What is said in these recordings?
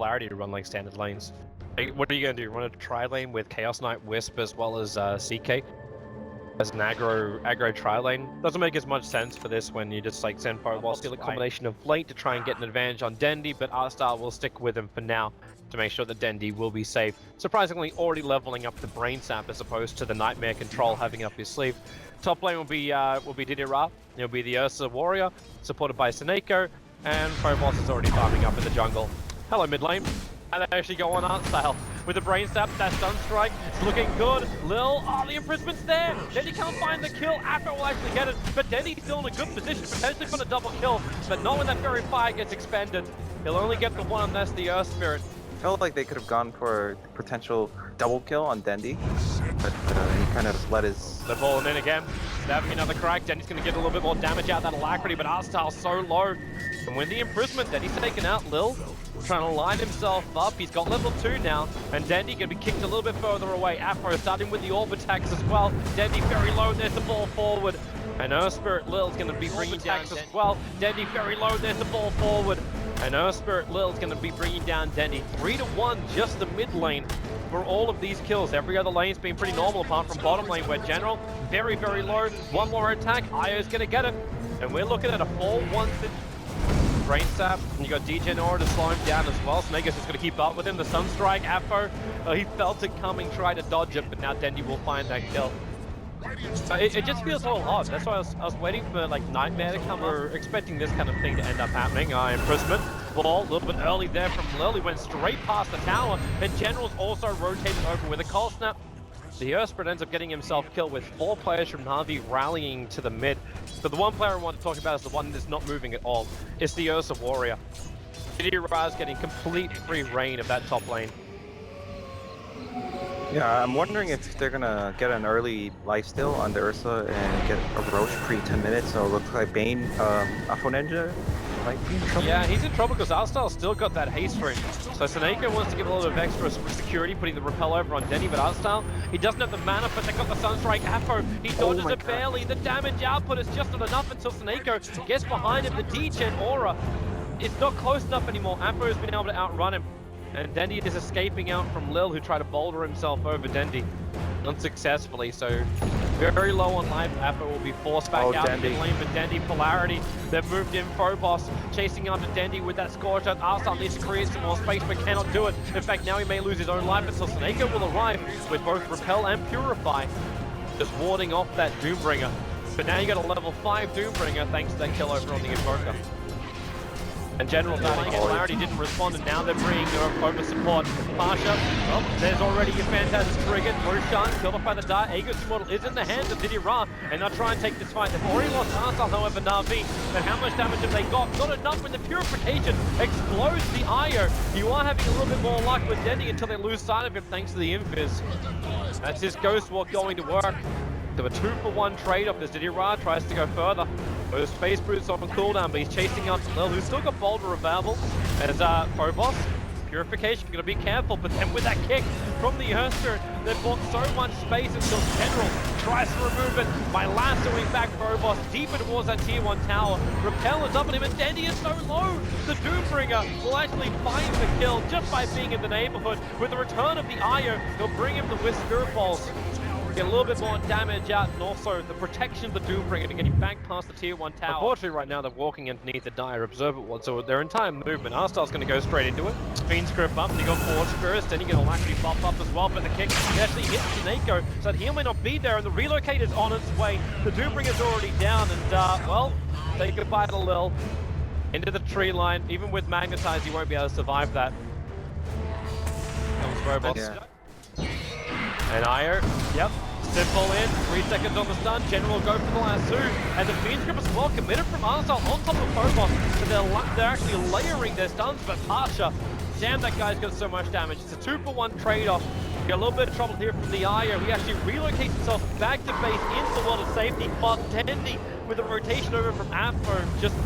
Polarity to run like standard lanes. Like, what are you going to do? Run a tri-lane with Chaos Knight, Wisp, as well as CK? As an aggro tri-lane? Doesn't make as much sense for this when you just like send Polarity. Steal a combination of late to try and get an advantage on Dendi, but Arstar will stick with him for now to make sure that Dendi will be safe. Surprisingly, already leveling up the Brain Sap as opposed to the Nightmare Control having up his sleeve. Top lane will be Didi Ra. It'll be the Ursa Warrior, supported by Seneko, and Phobos is already farming up in the jungle. Hello mid lane. And they actually go on art style with the Brain Sap, that stun strike. It's looking good. Lil, oh, the imprisoment's there. Dendi can't find the kill. Afro will actually get it, but Dendi's still in a good position, potentially for the double kill, but not when that Fairy Fire gets expended. He'll only get the one unless the Earth Spirit. Felt like they could have gone for potential double kill on Dendi, but he kind of let his... They're balling in again. They're having another crack. Dendi's going to get a little bit more damage out of that Alacrity, but Arstar's so low. And with the imprisonment, Dendi's taken out. Lil trying to line himself up. He's got level 2 now, and Dendi going to be kicked a little bit further away. Afro starting with the orb attacks as well. Dendi very low. There's the ball forward. And Earth Spirit Lil's going to be bringing attacks as well. Dendi very low. There's the ball forward. And Earth Spirit Lil's going to be bringing down Dendi. 3-1, just the mid lane for all of these kills. Every other lane's been pretty normal apart from bottom lane where General, very, very low. One more attack, Io's going to get it. And we're looking at a 4-1 Brain Sap, and you got DJ Nora to slow him down as well. Snake's just going to keep up with him. The Sunstrike, Afro, he felt it coming, tried to dodge it, but now Dendi will find that kill. It just feels a little odd. That's why I was waiting for like Nightmare to come. We're expecting this kind of thing to end up happening. Imprisonment ball a little bit early there from Lil. He went straight past the tower, and General's also rotated over with a Cold Snap. The Earth Spirit ends up getting himself killed with 4 players from Navi rallying to the mid. So the one player I want to talk about is the one that's not moving at all. It's the Ursa Warrior. Didi Ra's getting complete free reign of that top lane. Yeah, I'm wondering if they're gonna get an early lifesteal on the Ursa and get a Roche pre-10 minutes, so it looks like Bane, Afonenja might be in trouble. Yeah, he's in trouble because Arstar's still got that haste ring. So Seneko wants to give a little bit of extra security, putting the repel over on Dendi, but Arstar, he doesn't have the mana, but they got the Sunstrike Afro. He dodges it barely. The damage output is just not enough until Seneko gets behind him. The D-Gen Aura, it's not close enough anymore. Afro's been able to outrun him. And Dendi is escaping out from Lil, who tried to boulder himself over Dendi unsuccessfully. So very low on life. Afro will be forced back out in lane for Dendi. Polarity, they've moved in. Phobos chasing after Dendi with that scorch. Arstar needs to create some more space, but cannot do it. In fact, now he may lose his own life until Seneko will arrive with both Repel and Purify, just warding off that Doombringer. But now you got a level 5 Doombringer thanks to that kill over on the Invoker. And General Polarity didn't respond, and now they're bringing over support. Pasha, well, there's already your Phantasm triggered. Roshan killed off by the Dart. Aegis Immortal is in the hands of Didi Ra, and they'll try and take this fight. They've already lost Arsal, however, Navi. But how much damage have they got? Not enough when the Purification explodes the Io. You are having a little bit more luck with Dendi until they lose sight of him thanks to the Invis. That's his Ghost Walk going to work. So a 2-for-1 trade-off as Didi Ra tries to go further. Those Space Brutes on cooldown, but he's chasing after Lil, who's still got Boulder available. As Phobos, Purification, gonna be careful, but then with that kick from the Earth Spirit, they've bought so much space until General tries to remove it by lassoing back Phobos deeper towards that tier 1 tower. Repel is up on him, and Dendi is so low. The Doombringer will actually find the kill just by being in the neighborhood. With the return of the Io, he'll bring him the Wisp Spirit Balls. Get a little bit more damage out, and also the protection of the Doombringer to get him back past the tier 1 tower. Unfortunately, right now they're walking underneath the Dire Observant Ward, so their entire movement, Arstar's going to go straight into it. Fiend Script up, and you got Forge Spirits, then you're going to actually pop up as well, but the kick actually hits Seneko, so that he may not be there, and the relocate is on its way. The Doombringer's already down, and well, say goodbye to Lil. Into the tree line, even with Magnetize, you won't be able to survive that. Comes Robots. Yeah. And Io, yep, simple in, 3 seconds on the stun, General go for the lasso, and the Fiend Grip as well, committed from Arsal on top of Phobos, so they're actually layering their stuns, but Pasha, damn, that guy's got so much damage. It's a 2-for-1 trade-off. Got a little bit of trouble here from the Io. He actually relocates himself back to base into the world of safety, but Dendi, with a rotation over from Afro, just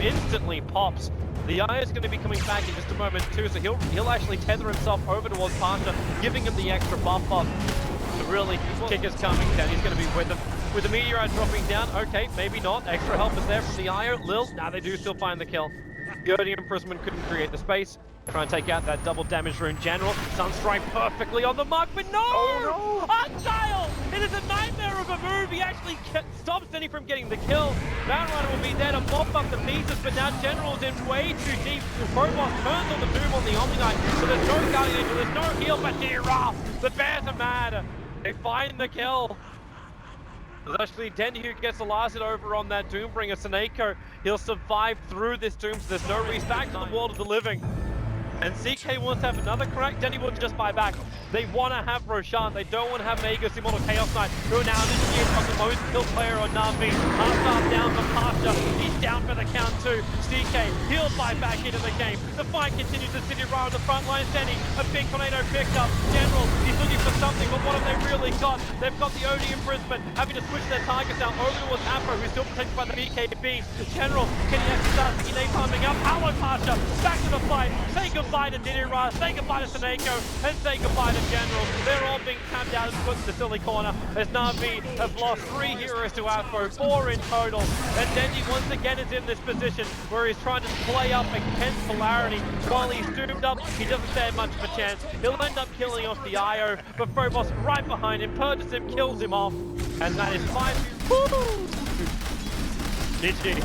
instantly pops. The Io is going to be coming back in just a moment too, so he'll actually tether himself over towards Pasha, giving him the extra buff up. So really, kick is coming down. He's going to be with him. With the Meteorite dropping down, okay, maybe not. Extra help is there from the Io. Lil, now they do still find the kill. Gurdy Imprisonment couldn't create the space. Try and take out that double damage rune general. Sunstrike perfectly on the mark, but no! Oh, no! Argyle! It is a nightmare of a move. He actually stops Denny from getting the kill. Batrunner will be there to mop up the pieces, but now General's in way too deep. Probos turns on the boom on the Omni Knight, so there's no Guardian Angel, there's no heal, but Dira! The Bears are mad. They find the kill. It's actually Denny who gets the last hit over on that Doombringer. Seneko, he'll survive through this Doom, so there's no reach back to the world of the living. And CK wants to have another crack. Denny will just buy back. They want to have Roshan. They don't want to have Magus, Immortal Chaos Knight, who are now this year from the most kill player on Navi. Half down for Pasha. He's down for the count too. CK, he'll buy back into the game. The fight continues. The City Rider on the front line. Denny, a big tornado picked up. General, he's looking for something, but what have they really got? They've got the OD in Brisbane, having to switch their targets out. Over towards Afro, who's still protected by the BKB. General, can he actually start thinking they farming up? Hello, Pasha, back to the fight. Say goodbye to Didira, say goodbye to Seneko, and say goodbye to General. They're all being tapped out and put in the silly corner as Navi have lost 3 heroes to Afro, 4 in total. And Denji once again is in this position where he's trying to play up against Polarity. While he's doomed up, he doesn't stand much of a chance. He'll end up killing off the IO, but Phobos right behind him, purges him, kills him off. And that is 5. Woo! GG.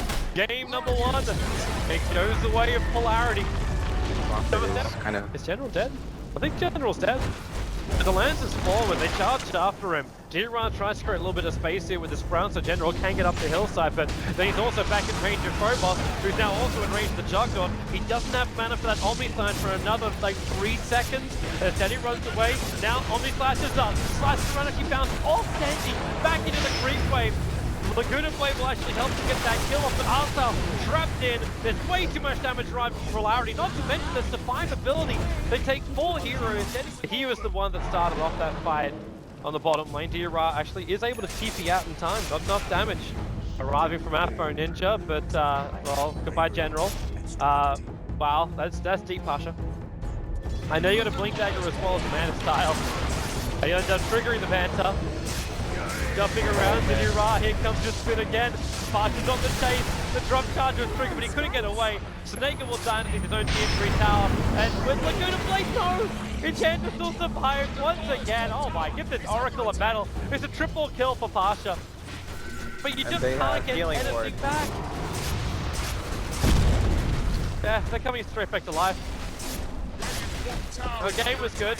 Game number 1. It goes the way of Polarity. Is General dead? I think General's dead. The Lancers forward, they charged after him. Didira tries to create a little bit of space here with this Brown, so General can get up the hillside, but then he's also back in range of Phobos, who's now also in range of the Juggernaut. He doesn't have mana for that Omni Slash for another, like, 3 seconds. As Denny runs away, now Omni Slash is up. Slash around, he bounces off Denny, back into the creep wave. Laguna Blade will actually help to get that kill off, but Arsal trapped in. There's way too much damage drive from Polarity, not to mention the survivability. They take 4 heroes. He was the one that started off that fight on the bottom lane. Dira actually is able to TP out in time, not enough damage arriving from Afro Ninja, but well, goodbye General. Wow, that's deep, Pasha. I know you got a Blink Dagger as well as a Man of Style. You end up triggering the Vanta. Jumping around, Didira, here comes your spin again. Pasha's on the chase, the drop charge was triggered, but he couldn't get away. Snake will die in his own tier 3 tower, and with Laguna Blade, no! Enchanter still survives once again. Oh my, give this Oracle a battle. It's a triple kill for Pasha. But you just can't get anything back. Yeah, they're coming straight back to life. The game was good.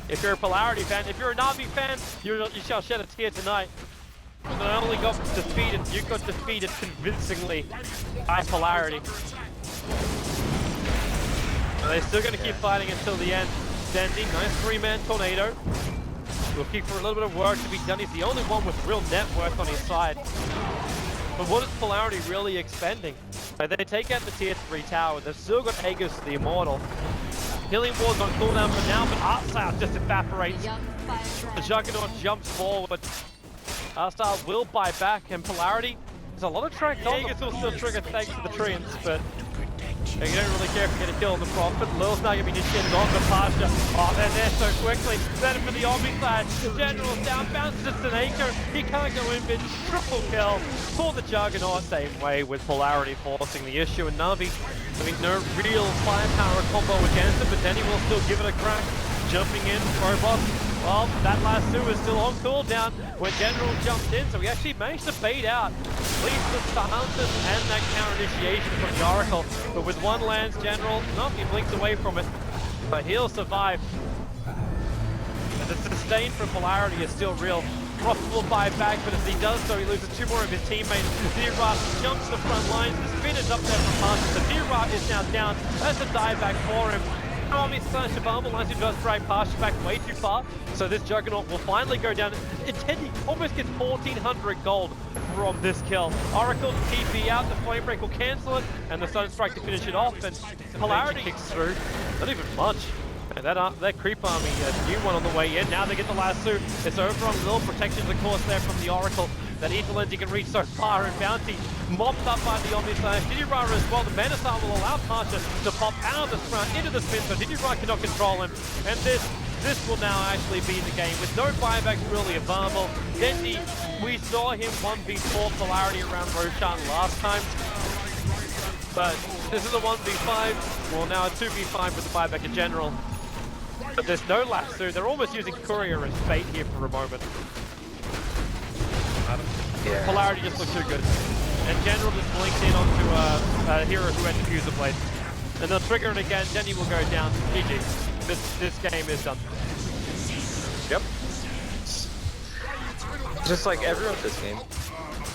If you're a Polarity fan, if you're a Navi fan, you shall shed a tear tonight. You not only got defeated, you got defeated convincingly by Polarity. But they're still going to keep fighting until the end. Dendy, nice 3-man tornado. Will keep for a little bit of work to be done. He's the only one with real net worth on his side. But what is Polarity really expending? They take out the tier 3 tower. They've still got Aegis the Immortal. Healing Ward's on cooldown for now, but Artstar just evaporates. The Juggernaut jumps forward. Artstar will buy back, and Polarity, there's a lot of tracks on. Aegis will still trigger thanks to the Treants, but you don't really care if you get a kill on the Prophet. Lil's now going to be initiated on the Pasha. Oh, they're there so quickly. Then for the Omni Slash. General's down, bounces to Seneko. He can't go in, but triple kill for the Juggernaut. Same way with Polarity forcing the issue. And Navi, I mean, no real firepower combo against him, but then he will still give it a crack. Jumping in, Phobos. Well, that last 2 is still on cooldown when General jumped in, so we actually managed to bait out at least the silences and that counter initiation from the Oracle. But with 1 lands, General, no, he blinks away from it, but he'll survive. And the sustain from Polarity is still real. Frost will buy back, but as he does so, he loses 2 more of his teammates. Dira jumps the front lines, the spin is up there from Pasha, so Dira is now down. That's a dive back for him. Omni Slash Shabama lines to just drag Pasha back way too far, so this Juggernaut will finally go down. Teddy almost gets 1,400 gold from this kill. Oracle TP out, the Flame Break will cancel it, and the Sunstrike to finish it off, and Polarity kicks through. Not even much. And that creep army, a new one on the way in. Now they get the last 2. It's over on Lil, protections of course there from the Oracle. That Etherlendy can reach so far, and Bounty mopped up by the Omni Slash. Didira as well. The Manasar will allow Pasha to pop out of the front into the spin, so Didira cannot control him. And this will now actually be the game with no buybacks really available. Dendy, we saw him 1v4 Polarity around Roshan last time, but This is a 1v5. Well, now a 2v5 with the buyback in general. But there's no lasso. They're almost using Courier as bait here for a moment. Yeah. Polarity just looked too good. And General just blinked in onto a hero who had diffuser blade. And they'll trigger it again. Denny will go down. GG. This game is done. Yep. Just like everyone in this game.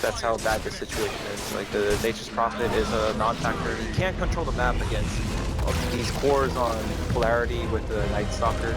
That's how bad this situation is. Like the Nature's Prophet is a non-factor. You can't control the map against these cores on Polarity with the Night Stalker.